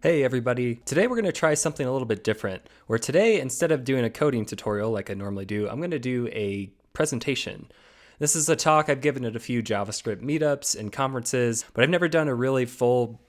Hey everybody, today we're going to try something a little bit different, where today instead of doing a coding tutorial like I normally do, I'm going to do a presentation. This is a talk I've given at a few JavaScript meetups and conferences, but I've never done a really full,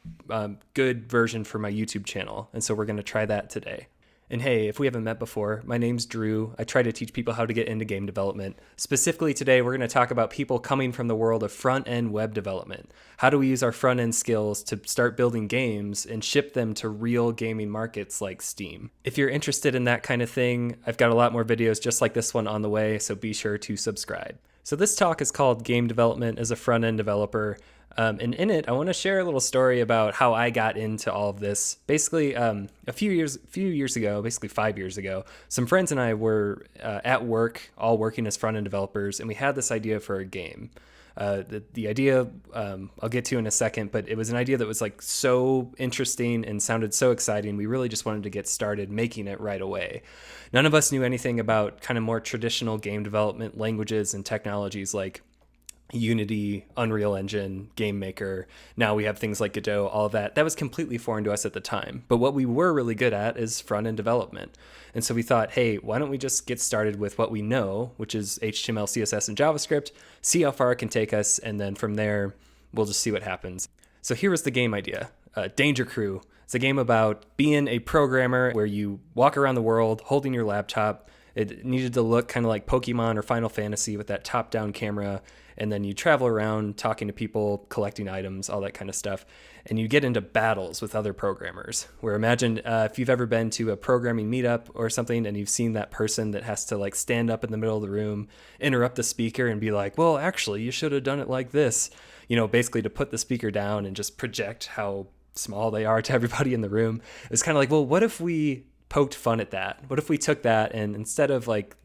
good version for my YouTube channel, and so we're going to try that today. And hey, if we haven't met before, my name's Drew. I try to teach people how to get into game development. Specifically today, we're going to talk about people coming from the world of front-end web development. How do we use our front-end skills to start building games and ship them to real gaming markets like Steam? If you're interested in that kind of thing, I've got a lot more videos just like this one on the way, so be sure to subscribe. So this talk is called Game Development as a Front-End Developer. And in it, I want to share a little story about how I got into all of this. Basically, a few years ago, basically 5 years ago, some friends and I were at work, all working as front-end developers, and we had this idea for a game. The idea I'll get to in a second, but it was an idea that was like so interesting and sounded so exciting. We really just wanted to get started making it right away. None of us knew anything about kind of more traditional game development languages and technologies like Unity, Unreal Engine, Game Maker. Now we have things like Godot, all of that. That was completely foreign to us at the time. But what we were really good at is front-end development. And so we thought, hey, why don't we just get started with what we know, which is HTML, CSS, and JavaScript, see how far it can take us, and then from there, we'll just see what happens. So here was the game idea. Danger Crew. It's a game about being a programmer where you walk around the world holding your laptop. It needed to look kind of like Pokemon or Final Fantasy with that top-down camera. And then you travel around talking to people, collecting items, all that kind of stuff. And you get into battles with other programmers, where imagine if you've ever been to a programming meetup or something and you've seen that person that has to like stand up in the middle of the room, interrupt the speaker and be like, well, actually, you should have done it like this. You know, basically to put the speaker down and just project how small they are to everybody in the room. It's kind of like, well, what if we poked fun at that? What if we took that and instead of like,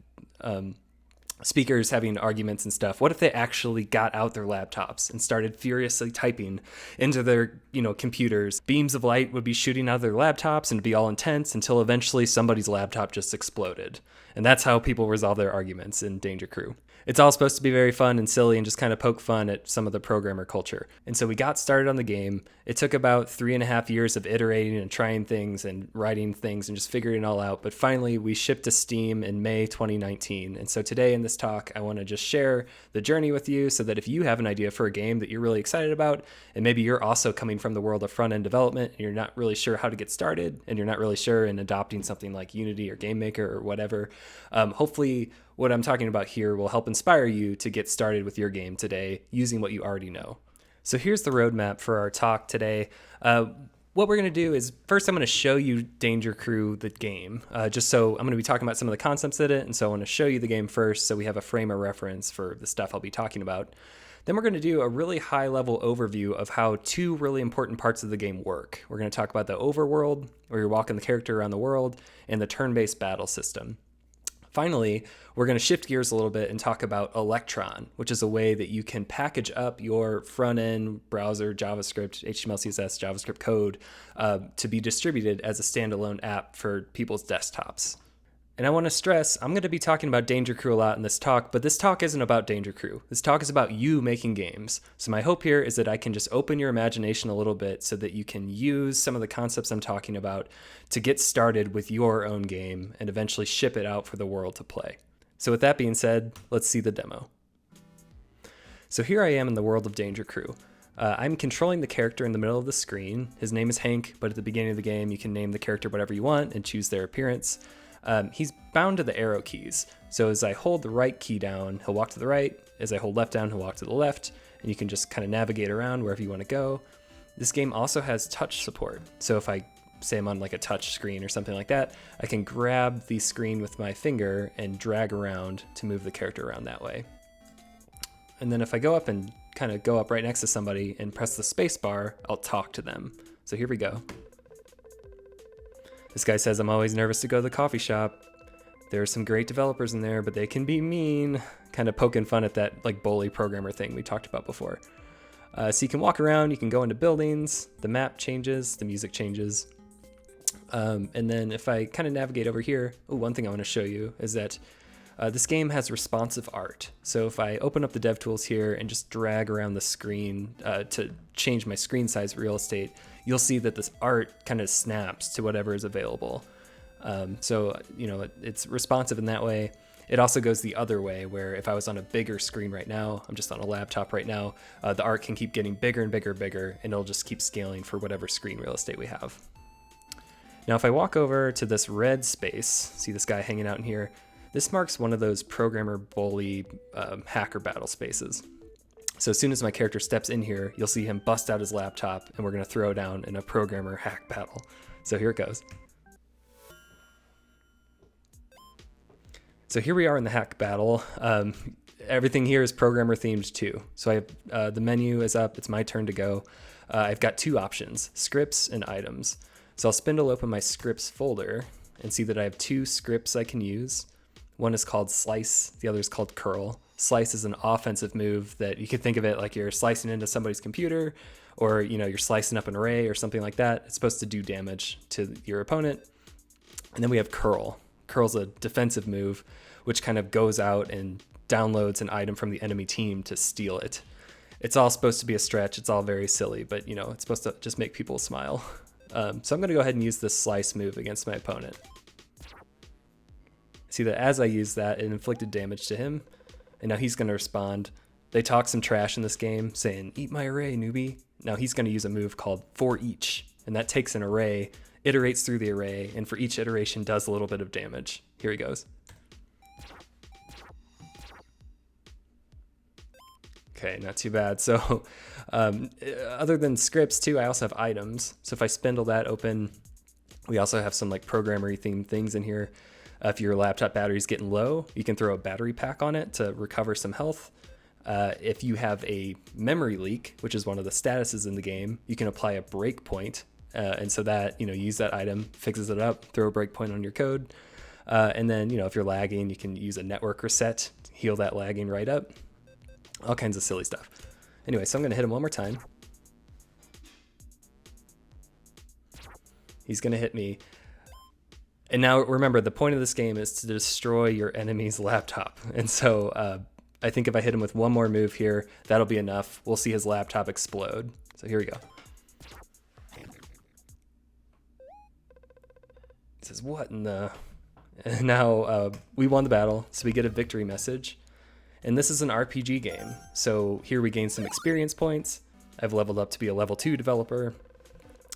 speakers having arguments and stuff, what if they actually got out their laptops and started furiously typing into their, computers? Beams of light would be shooting out of their laptops and it'd be all intense until eventually somebody's laptop just exploded. And that's how people resolve their arguments in Danger Crew. It's all supposed to be very fun and silly and just kind of poke fun at some of the programmer culture. And so we got started on the game. It took about 3.5 years of iterating and trying things and writing things and just figuring it all out. But finally, we shipped to Steam in May 2019. And so today in this talk, I want to just share the journey with you so that if you have an idea for a game that you're really excited about, and maybe you're also coming from the world of front-end development and you're not really sure how to get started, and you're not really sure in adopting something like Unity or Game Maker or whatever, hopefully what I'm talking about here will help inspire you to get started with your game today using what you already know. So here's the roadmap for our talk today. What we're going to do is first I'm going to show you Danger Crew, the game, just so I'm going to be talking about some of the concepts in it. And so I want to show you the game first so we have a frame of reference for the stuff I'll be talking about. Then we're going to do a really high level overview of how two really important parts of the game work. We're going to talk about the Overworld, where you're walking the character around the world, and the turn-based battle system. Finally, we're going to shift gears a little bit and talk about Electron, which is a way that you can package up your front-end browser JavaScript, HTML, CSS, JavaScript code to be distributed as a standalone app for people's desktops. And I want to stress, I'm going to be talking about Danger Crew a lot in this talk, but this talk isn't about Danger Crew. This talk is about you making games. So my hope here is that I can just open your imagination a little bit so that you can use some of the concepts I'm talking about to get started with your own game and eventually ship it out for the world to play. So with that being said, let's see the demo. So here I am in the world of Danger Crew. I'm controlling the character in the middle of the screen. His name is Hank, but at the beginning of the game, you can name the character whatever you want and choose their appearance. He's bound to the arrow keys. So as I hold the right key down, he'll walk to the right. As I hold left down, he'll walk to the left. And you can just kind of navigate around wherever you want to go. This game also has touch support. So if I say I'm on like a touch screen or something like that, I can grab the screen with my finger and drag around to move the character around that way. And then if I go up and kind of go up right next to somebody and press the space bar, I'll talk to them. So here we go. This guy says, I'm always nervous to go to the coffee shop. There are some great developers in there, but they can be mean. Kind of poking fun at that like bully programmer thing we talked about before. So you can walk around, you can go into buildings, the map changes, the music changes. And then if I kind of navigate over here, one thing I want to show you is that this game has responsive art. So if I open up the DevTools here and just drag around the screen to change my screen size real estate, you'll see that this art kind of snaps to whatever is available. So, it's responsive in that way. It also goes the other way, where if I was on a bigger screen right now, I'm just on a laptop right now, the art can keep getting bigger and bigger and bigger, and it'll just keep scaling for whatever screen real estate we have. Now, if I walk over to this red space, see this guy hanging out in here, this marks one of those programmer bully hacker battle spaces. So as soon as my character steps in here, you'll see him bust out his laptop, and we're going to throw down in a programmer hack battle. So here it goes. So here we are in the hack battle. Everything here is programmer themed too. So I have the menu is up. It's my turn to go. I've got two options, scripts and items. So I'll spindle open my scripts folder and see that I have two scripts I can use. One is called slice. The other is called curl. Slice is an offensive move that you could think of it like you're slicing into somebody's computer, or you're slicing up an array or something like that. It's supposed to do damage to your opponent. And then we have curl. Curl's a defensive move, which kind of goes out and downloads an item from the enemy team to steal it. It's all supposed to be a stretch. It's all very silly, but it's supposed to just make people smile. So I'm going to go ahead and use this slice move against my opponent. See that as I use that, it inflicted damage to him, and now he's going to respond. They talk some trash in this game, saying, "Eat my array, newbie." Now he's going to use a move called for each, and that takes an array, iterates through the array, and for each iteration does a little bit of damage. Here he goes. Okay, not too bad. So other than scripts too, I also have items. So if I spindle that open, we also have some like programmery themed things in here. If your laptop battery is getting low, you can throw a battery pack on it to recover some health. If you have a memory leak, which is one of the statuses in the game, you can apply a breakpoint. And so that, use that item, fixes it up, throw a breakpoint on your code. And then, if you're lagging, you can use a network reset, heal that lagging right up. All kinds of silly stuff. Anyway, so I'm going to hit him one more time. He's going to hit me. And now remember, the point of this game is to destroy your enemy's laptop. And so I think if I hit him with one more move here, that'll be enough. We'll see his laptop explode. So here we go. It says, what in the... And now we won the battle, so we get a victory message. And this is an RPG game. So here we gain some experience points. I've leveled up to be a level 2 developer.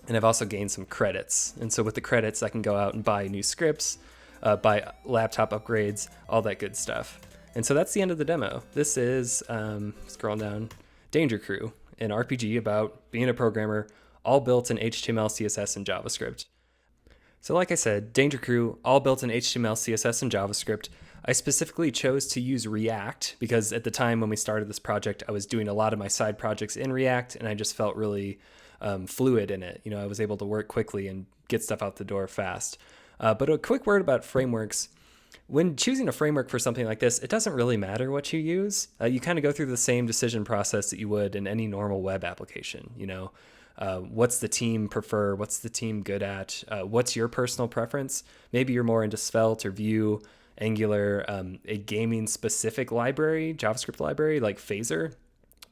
And I've also gained some credits. And so with the credits, I can go out and buy new scripts, buy laptop upgrades, all that good stuff. And so that's the end of the demo. This is, scroll down, Danger Crew, an RPG about being a programmer, all built in HTML, CSS, and JavaScript. So like I said, Danger Crew, all built in HTML, CSS, and JavaScript. I specifically chose to use React because at the time when we started this project, I was doing a lot of my side projects in React, and I just felt really fluid in it. I was able to work quickly and get stuff out the door fast. But a quick word about frameworks. When choosing a framework for something like this, it doesn't really matter what you use. You kind of go through the same decision process that you would in any normal web application. What's the team prefer? What's the team good at? What's your personal preference? Maybe you're more into Svelte or Vue, Angular, a gaming specific library, JavaScript library like Phaser,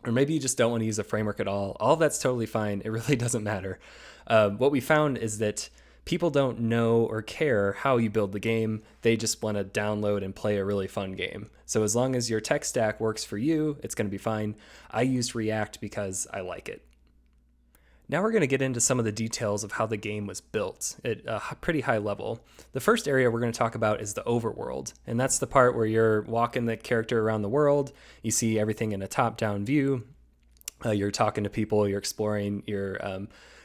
or maybe you just don't want to use a framework at all. All that's totally fine. It really doesn't matter. What we found is that people don't know or care how you build the game. They just want to download and play a really fun game. So as long as your tech stack works for you, it's going to be fine. I used React because I like it. Now we're going to get into some of the details of how the game was built at a pretty high level. The first area we're going to talk about is the overworld, and that's the part where you're walking the character around the world. You see everything in a top-down view. You're talking to people, you're exploring, you're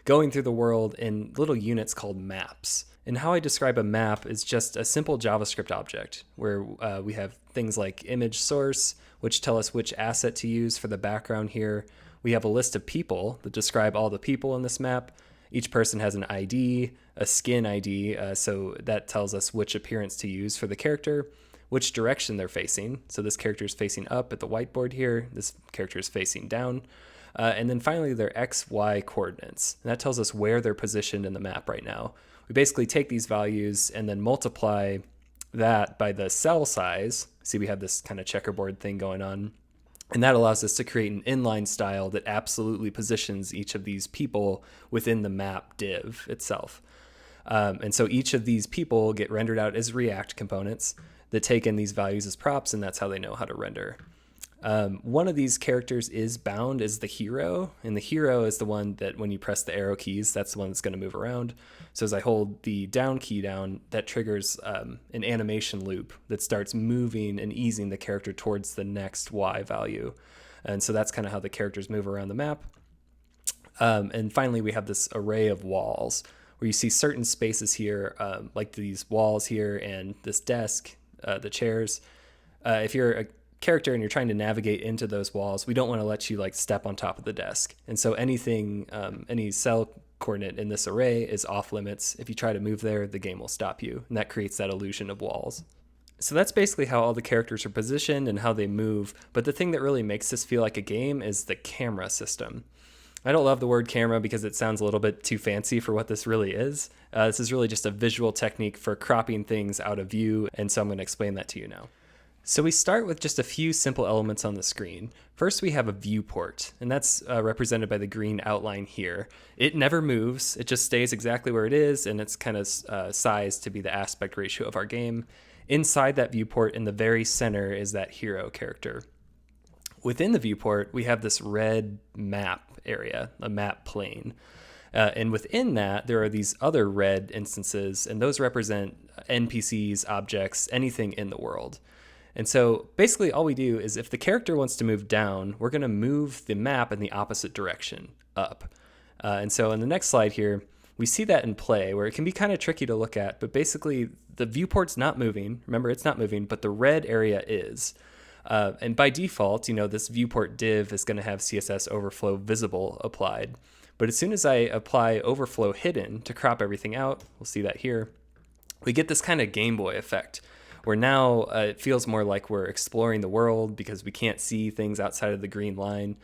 going through the world in little units called maps. And how I describe a map is just a simple JavaScript object where we have things like image source, which tell us which asset to use for the background here. We have a list of people that describe all the people in this map. Each person has an ID, a skin ID, so that tells us which appearance to use for the character, which direction they're facing. So this character is facing up at the whiteboard here. This character is facing down. And then finally, their X, Y coordinates. And that tells us where they're positioned in the map right now. We basically take these values and then multiply that by the cell size. See, we have this kind of checkerboard thing going on. And that allows us to create an inline style that absolutely positions each of these people within the map div itself. And so each of these people get rendered out as React components that take in these values as props, and that's how they know how to render. One of these characters is bound as the hero, and the hero is the one that when you press the arrow keys, that's the one that's going to move around. So as I hold the down key down, that triggers an animation loop that starts moving and easing the character towards the next Y value. And so that's kind of how the characters move around the map. And finally, we have this array of walls where you see certain spaces here, like these walls here and this desk, the chairs. If you're a character and you're trying to navigate into those walls, we don't want to let you like step on top of the desk. And so anything, any cell coordinate in this array is off limits. If you try to move there, the game will stop you. And that creates that illusion of walls. So that's basically how all the characters are positioned and how they move. But the thing that really makes this feel like a game is the camera system. I don't love the word camera because it sounds a little bit too fancy for what this really is. This is really just a visual technique for cropping things out of view. And so I'm going to explain that to you now. So we start with just a few simple elements on the screen. First, we have a viewport, and that's represented by the green outline here. It never moves. It just stays exactly where it is, and it's kind of sized to be the aspect ratio of our game. Inside that viewport, in the very center, is that hero character. Within the viewport, we have this red map area, a map plane. And within that, there are these other red instances, and those represent NPCs, objects, anything in the world. And so basically all we do is if the character wants to move down, we're going to move the map in the opposite direction, up. And so in the next slide here, we see that in play where it can be kind of tricky to look at, but basically the viewport's not moving. Remember, it's not moving, but the red area is. And by default, this viewport div is going to have CSS overflow visible applied. But as soon as I apply overflow hidden to crop everything out, we'll see that here, we get this kind of Game Boy effect where now it feels more like we're exploring the world because we can't see things outside of the green line.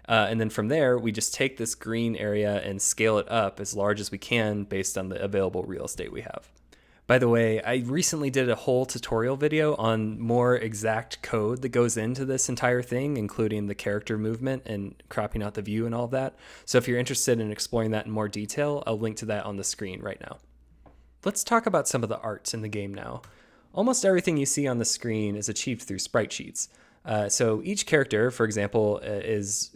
And then from there, we just take this green area and scale it up as large as we can based on the available real estate we have. By the way, I recently did a whole tutorial video on more exact code that goes into this entire thing, including the character movement and cropping out the view and all of that. So if you're interested in exploring that in more detail, I'll link to that on the screen right now. Let's talk about some of the art in the game now. Almost everything you see on the screen is achieved through sprite sheets. So each character, for example, is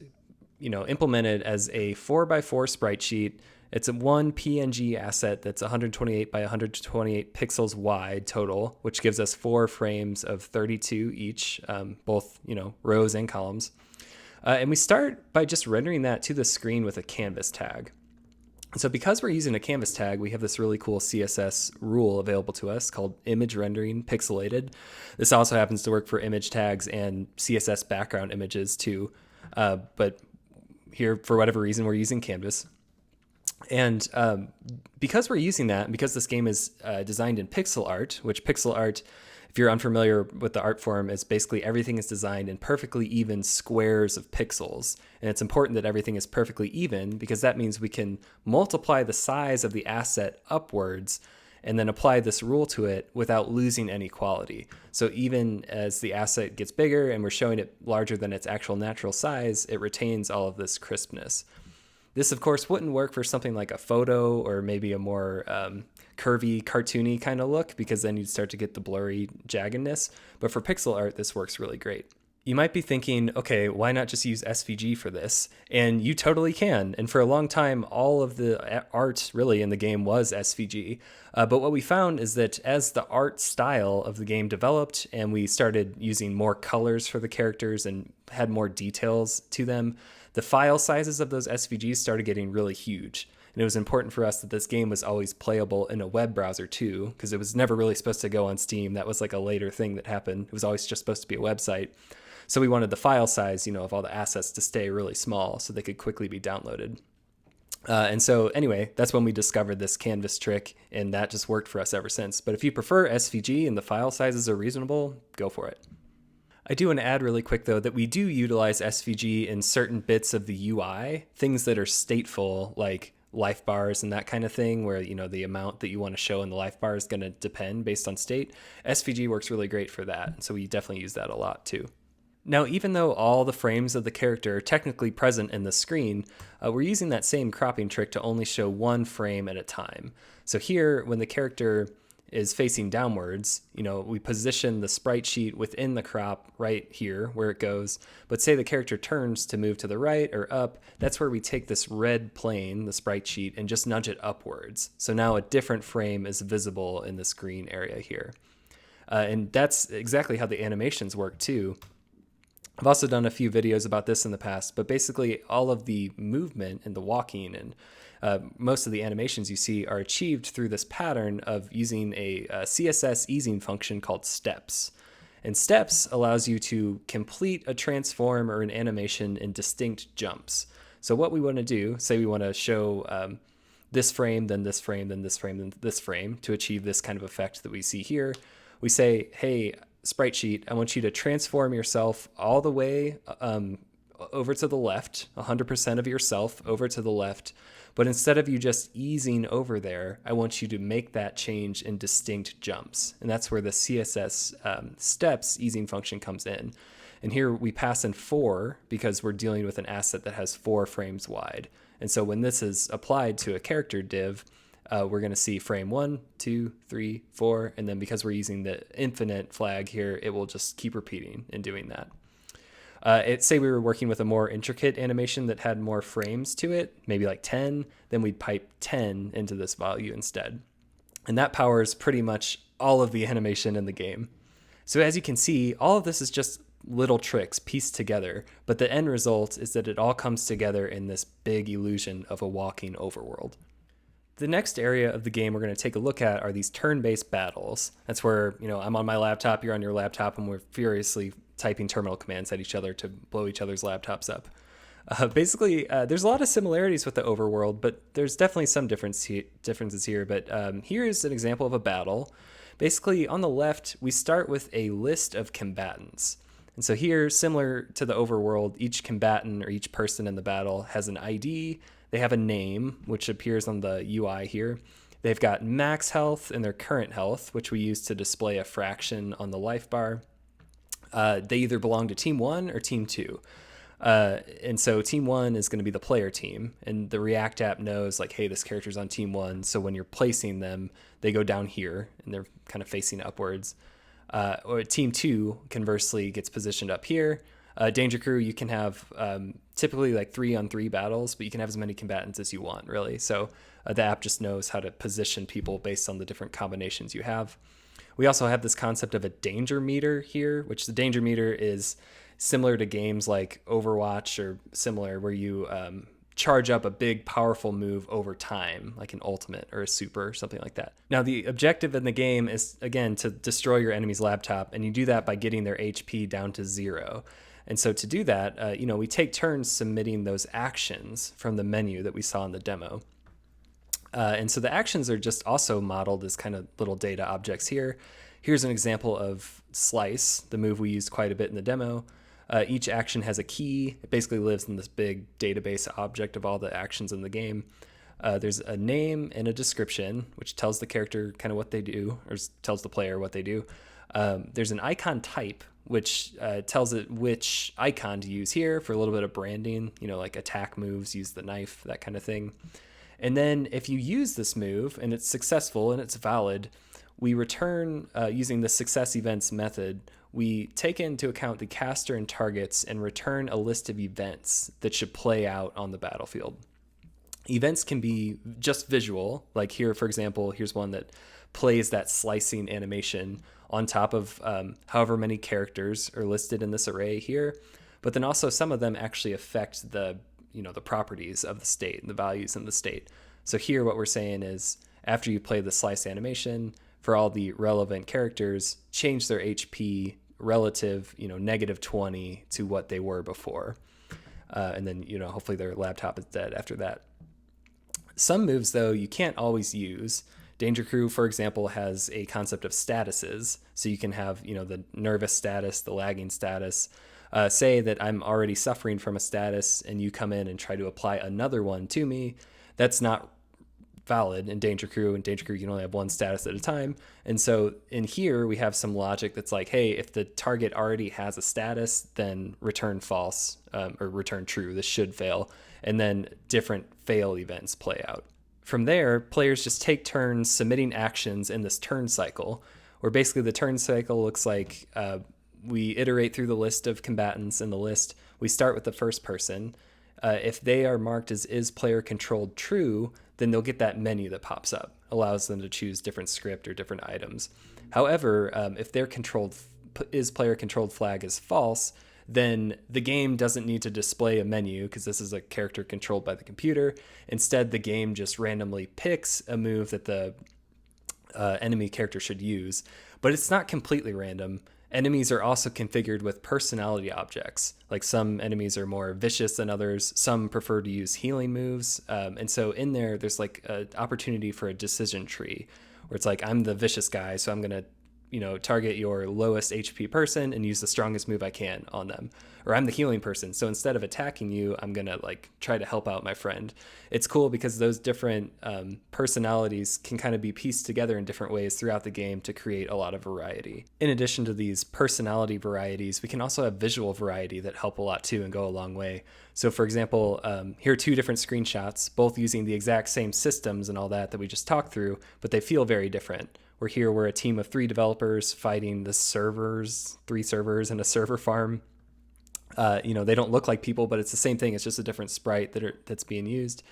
implemented as a 4x4 sprite sheet. It's a one PNG asset that's 128 by 128 pixels wide total, which gives us 4 frames of 32 each, both rows and columns. And we start by just rendering that to the screen with a canvas tag. So because we're using a canvas tag, we have this really cool CSS rule available to us called image rendering pixelated. This also happens to work for image tags and CSS background images too. But here, for whatever reason, we're using canvas. And because we're using that, and because this game is designed in pixel art, which pixel art, if you're unfamiliar with the art form, is basically everything is designed in perfectly even squares of pixels. And it's important that everything is perfectly even because that means we can multiply the size of the asset upwards and then apply this rule to it without losing any quality. So even as the asset gets bigger and we're showing it larger than its actual natural size, it retains all of this crispness. This, of course, wouldn't work for something like a photo or maybe a more curvy, cartoony kind of look because then you'd start to get the blurry jaggedness. But for pixel art, this works really great. You might be thinking, okay, why not just use SVG for this? And you totally can. And for a long time, all of the art really in the game was SVG. But what we found is that as the art style of the game developed and we started using more colors for the characters and had more details to them, the file sizes of those SVGs started getting really huge. And it was important for us that this game was always playable in a web browser too, because it was never really supposed to go on Steam. That was like a later thing that happened. It was always just supposed to be a website. So we wanted the file size, of all the assets to stay really small so they could quickly be downloaded. And so anyway, that's when we discovered this canvas trick, and that just worked for us ever since. But if you prefer SVG and the file sizes are reasonable, go for it. I do want to add really quick, though, that we do utilize SVG in certain bits of the UI, things that are stateful, like life bars and that kind of thing, where, the amount that you want to show in the life bar is going to depend based on state. SVG works really great for that, so we definitely use that a lot, too. Now, even though all the frames of the character are technically present in the screen, we're using that same cropping trick to only show one frame at a time. So here, when the character is facing downwards, we position the sprite sheet within the crop right here where it goes. But say the character turns to move to the right or up, that's where we take this red plane, the sprite sheet, and just nudge it upwards. So now a different frame is visible in this green area here. And that's exactly how the animations work too. I've also done a few videos about this in the past, but basically all of the movement and the walking and most of the animations you see are achieved through this pattern of using a CSS easing function called steps. And steps allows you to complete a transform or an animation in distinct jumps. So what we want to do, say we want to show this frame, then this frame, then this frame, then this frame to achieve this kind of effect that we see here. We say, hey, sprite sheet, I want you to transform yourself all the way over to the left, 100% of yourself over to the left. But instead of you just easing over there, I want you to make that change in distinct jumps. And that's where the CSS steps easing function comes in. And here we pass in 4 because we're dealing with an asset that has 4 frames wide. And so when this is applied to a character div, we're going to see frame 1, 2, 3, 4, and then because we're using the infinite flag here, it will just keep repeating and doing that. Say we were working with a more intricate animation that had more frames to it, maybe like 10, then we'd pipe 10 into this value instead. And that powers pretty much all of the animation in the game. So as you can see, all of this is just little tricks pieced together, but the end result is that it all comes together in this big illusion of a walking overworld. The next area of the game we're going to take a look at are these turn-based battles. That's where, I'm on my laptop, you're on your laptop, and we're furiously typing terminal commands at each other to blow each other's laptops up. Basically, there's a lot of similarities with the overworld, but there's definitely some differences here. But here's an example of a battle. Basically, on the left, we start with a list of combatants. And so here, similar to the overworld, each combatant or each person in the battle has an ID. They have a name, which appears on the UI here. They've got max health and their current health, which we use to display a fraction on the life bar. They either belong to Team 1 or Team 2. And so Team 1 is going to be the player team. And the React app knows, like, hey, this character's on Team 1. So when you're placing them, they go down here, and they're kind of facing upwards. Or Team 2, conversely, gets positioned up here. Danger Crew, you can have typically like 3-on-3 battles, but you can have as many combatants as you want, really. So the app just knows how to position people based on the different combinations you have. We also have this concept of a danger meter here, which the danger meter is similar to games like Overwatch or similar, where you charge up a big, powerful move over time, like an ultimate or a super, something like that. Now, the objective in the game is, again, to destroy your enemy's laptop, and you do that by getting their HP down to 0. And so to do that, we take turns submitting those actions from the menu that we saw in the demo. And so the actions are just also modeled as kind of little data objects here. Here's an example of Slice, the move we used quite a bit in the demo. Each action has a key. It basically lives in this big database object of all the actions in the game. There's a name and a description, which tells the character kind of what they do, or tells the player what they do. There's an icon type, which tells it which icon to use here for a little bit of branding, like attack moves, use the knife, that kind of thing. And then if you use this move and it's successful and it's valid, we return, using the success events method, we take into account the caster and targets and return a list of events that should play out on the battlefield. Events can be just visual, like here, for example, here's one that plays that slicing animation on top of however many characters are listed in this array here. But then also some of them actually affect the properties of the state and the values in the state. So here what we're saying is after you play the slice animation, for all the relevant characters, change their HP relative, -20 to what they were before. And then, hopefully their laptop is dead after that. Some moves, though, you can't always use. Danger Crew, for example, has a concept of statuses. So you can have, the nervous status, the lagging status. Say that I'm already suffering from a status and you come in and try to apply another one to me. That's not valid in Danger Crew. In Danger Crew, you can only have one status at a time. And so in here, we have some logic that's like, hey, if the target already has a status, then return false or return true. This should fail. And then different fail events play out. From there, players just take turns submitting actions in this turn cycle, where basically the turn cycle looks like we iterate through the list of combatants in the list. We start with the first person. If they are marked as is player controlled true, then they'll get that menu that pops up, allows them to choose different script or different items. However, if their is player controlled flag is false, then the game doesn't need to display a menu because this is a character controlled by the computer. Instead, the game just randomly picks a move that the enemy character should use, but it's not completely random. Enemies are also configured with personality objects. Like some enemies are more vicious than others. Some prefer to use healing moves. And so in there's like an opportunity for a decision tree where it's like, I'm the vicious guy, so I'm going to target your lowest HP person and use the strongest move I can on them. Or I'm the healing person, so instead of attacking you, I'm gonna try to help out my friend. It's cool because those different personalities can kind of be pieced together in different ways throughout the game to create a lot of variety. In addition to these personality varieties, we can also have visual variety that help a lot too and go a long way. So for example, here are two different screenshots, both using the exact same systems and all that we just talked through, but they feel very different. We're a team of 3 developers fighting the 3 servers in a server farm. They don't look like people, but it's the same thing. It's just a different sprite that's being used.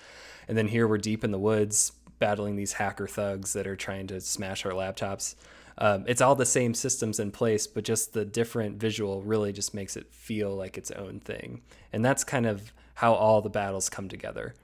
And then here we're deep in the woods battling these hacker thugs that are trying to smash our laptops. It's all the same systems in place, but just the different visual really just makes it feel like its own thing. And that's kind of how all the battles come together.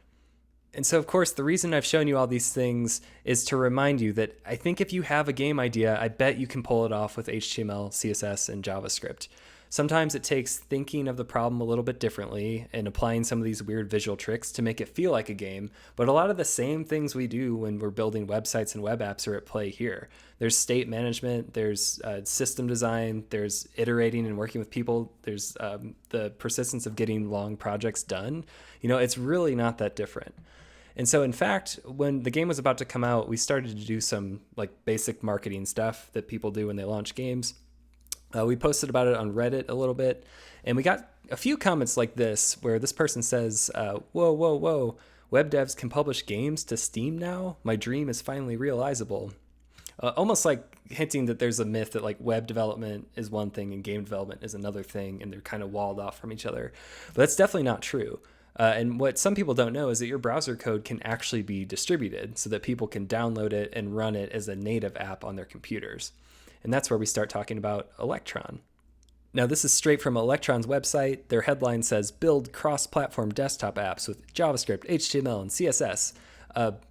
And so, of course, the reason I've shown you all these things is to remind you that I think if you have a game idea, I bet you can pull it off with HTML, CSS, and JavaScript. Sometimes it takes thinking of the problem a little bit differently and applying some of these weird visual tricks to make it feel like a game, but a lot of the same things we do when we're building websites and web apps are at play here. There's state management, there's system design, there's iterating and working with people, there's the persistence of getting long projects done. It's really not that different. And so, in fact, when the game was about to come out, we started to do some basic marketing stuff that people do when they launch games. We posted about it on Reddit a little bit, and we got a few comments like this, where this person says, whoa, web devs can publish games to Steam now? My dream is finally realizable. Almost like hinting that there's a myth that web development is one thing and game development is another thing, and they're kind of walled off from each other. But that's definitely not true. And what some people don't know is that your browser code can actually be distributed so that people can download it and run it as a native app on their computers. And that's where we start talking about Electron. Now, this is straight from Electron's website. Their headline says, build cross-platform desktop apps with JavaScript, HTML, and CSS.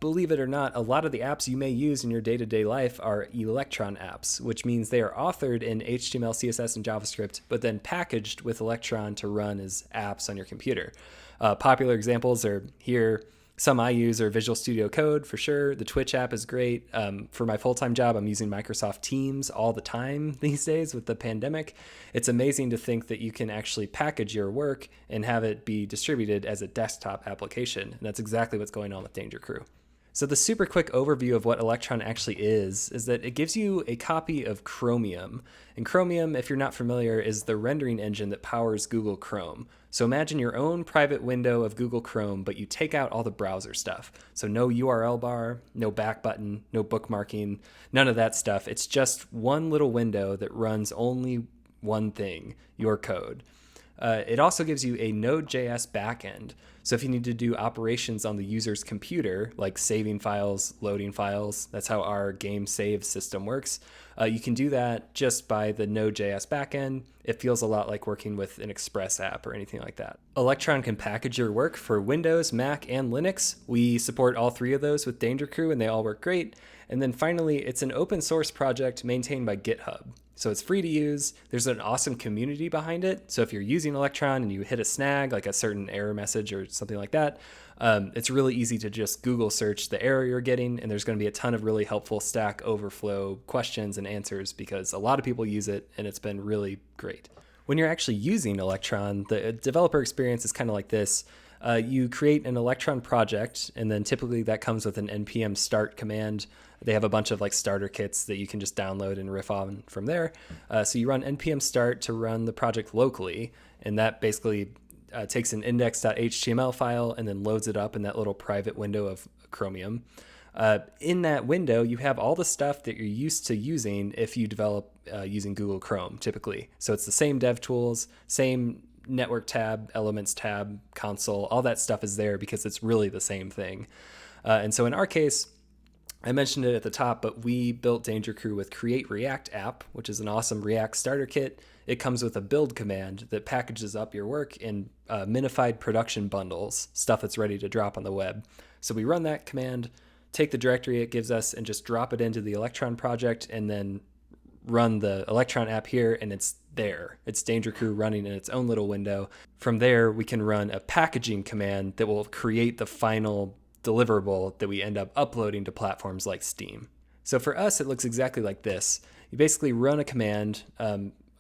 Believe it or not, a lot of the apps you may use in your day-to-day life are Electron apps, which means they are authored in HTML, CSS, and JavaScript, but then packaged with Electron to run as apps on your computer. Popular examples are here. Some I use are Visual Studio Code for sure. The Twitch app is great. For my full-time job, I'm using Microsoft Teams all the time these days with the pandemic. It's amazing to think that you can actually package your work and have it be distributed as a desktop application. And that's exactly what's going on with Danger Crew. So the super quick overview of what Electron actually is that it gives you a copy of Chromium. And Chromium, if you're not familiar, is the rendering engine that powers Google Chrome. So imagine your own private window of Google Chrome, but you take out all the browser stuff. So no URL bar, no back button, no bookmarking, none of that stuff. It's just one little window that runs only one thing, your code. It also gives you a Node.js backend. So if you need to do operations on the user's computer, like saving files, loading files, that's how our game save system works. You can do that just by the Node.js backend. It feels a lot like working with an Express app or anything like that. Electron can package your work for Windows, Mac, and Linux. We support all 3 of those with Danger Crew, and they all work great. And then finally, it's an open source project maintained by GitHub. So it's free to use. There's an awesome community behind it. So if you're using Electron and you hit a snag, like a certain error message or something like that, it's really easy to just Google search the error you're getting, and there's going to be a ton of really helpful Stack Overflow questions and answers because a lot of people use it, and it's been really great. When you're actually using Electron, the developer experience is kind of like this. You create an Electron project, and then typically that comes with an npm start command. They have a bunch of like starter kits that you can just download and riff on from there. So you run npm start to run the project locally, and that basically takes an index.html file and then loads it up in that little private window of Chromium. In that window, you have all the stuff that you're used to using if you develop using Google Chrome, typically. So it's the same dev tools, same network tab, elements tab, console, all that stuff is there because it's really the same thing. And so in our case, I mentioned it at the top, but we built Danger Crew with Create React App, which is an awesome React starter kit. It comes with a build command that packages up your work in minified production bundles, stuff that's ready to drop on the web. So we run that command, take the directory it gives us, and just drop it into the Electron project, and then run the Electron app here, and it's there. It's Danger Crew running in its own little window. From there, we can run a packaging command that will create the final deliverable that we end up uploading to platforms like Steam. So for us, it looks exactly like this. You basically run a command,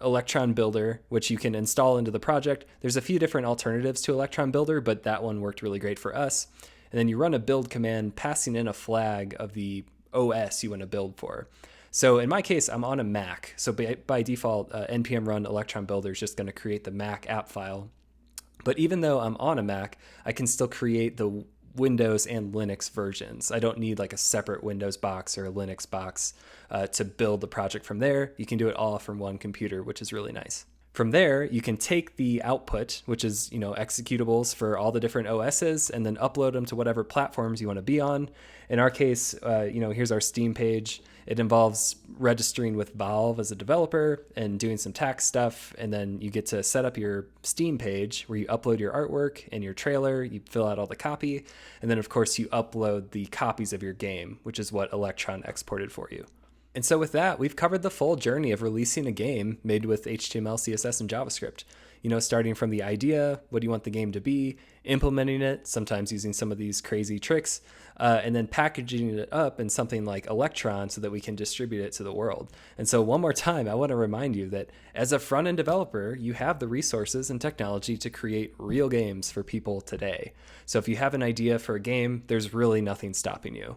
Electron Builder, which you can install into the project. There's a few different alternatives to Electron Builder, but that one worked really great for us. And then you run a build command passing in a flag of the OS you want to build for. So in my case, I'm on a Mac. So by default, npm run Electron Builder is just going to create the Mac app file. But even though I'm on a Mac, I can still create the Windows and Linux versions. I don't need like a separate Windows box or a Linux box to build the project from there. You can do it all from one computer, which is really nice. From there, you can take the output, which is, executables for all the different OSs, and then upload them to whatever platforms you want to be on. In our case, here's our Steam page. It involves registering with Valve as a developer and doing some tax stuff. And then you get to set up your Steam page where you upload your artwork and your trailer, you fill out all the copy. And then, of course, you upload the copies of your game, which is what Electron exported for you. And so with that, we've covered the full journey of releasing a game made with HTML, CSS, and JavaScript. Starting from the idea, what do you want the game to be, implementing it, sometimes using some of these crazy tricks, and then packaging it up in something like Electron so that we can distribute it to the world. And so one more time, I want to remind you that as a front-end developer, you have the resources and technology to create real games for people today. So if you have an idea for a game, there's really nothing stopping you.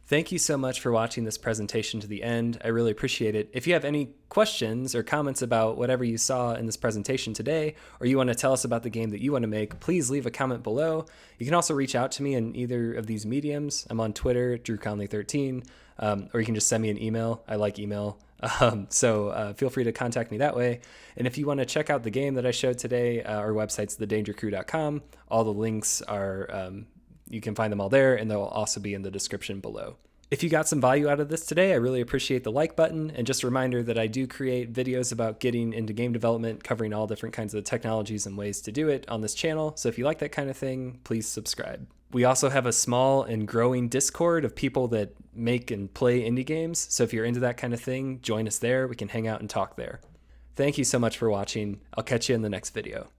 Thank you so much for watching this presentation to the end. I really appreciate it. If you have any questions or comments about whatever you saw in this presentation today, or you want to tell us about the game that you want to make, please leave a comment below. You can also reach out to me in either of these mediums. I'm on Twitter, DrewConley13, or you can just send me an email. I like email. So feel free to contact me that way. And if you want to check out the game that I showed today, our website's thedangercrew.com. All the links are... you can find them all there, and they'll also be in the description below. If you got some value out of this today, I really appreciate the like button, and just a reminder that I do create videos about getting into game development, covering all different kinds of technologies and ways to do it on this channel. So if you like that kind of thing, please subscribe. We also have a small and growing Discord of people that make and play indie games. So if you're into that kind of thing, join us there. We can hang out and talk there. Thank you so much for watching. I'll catch you in the next video.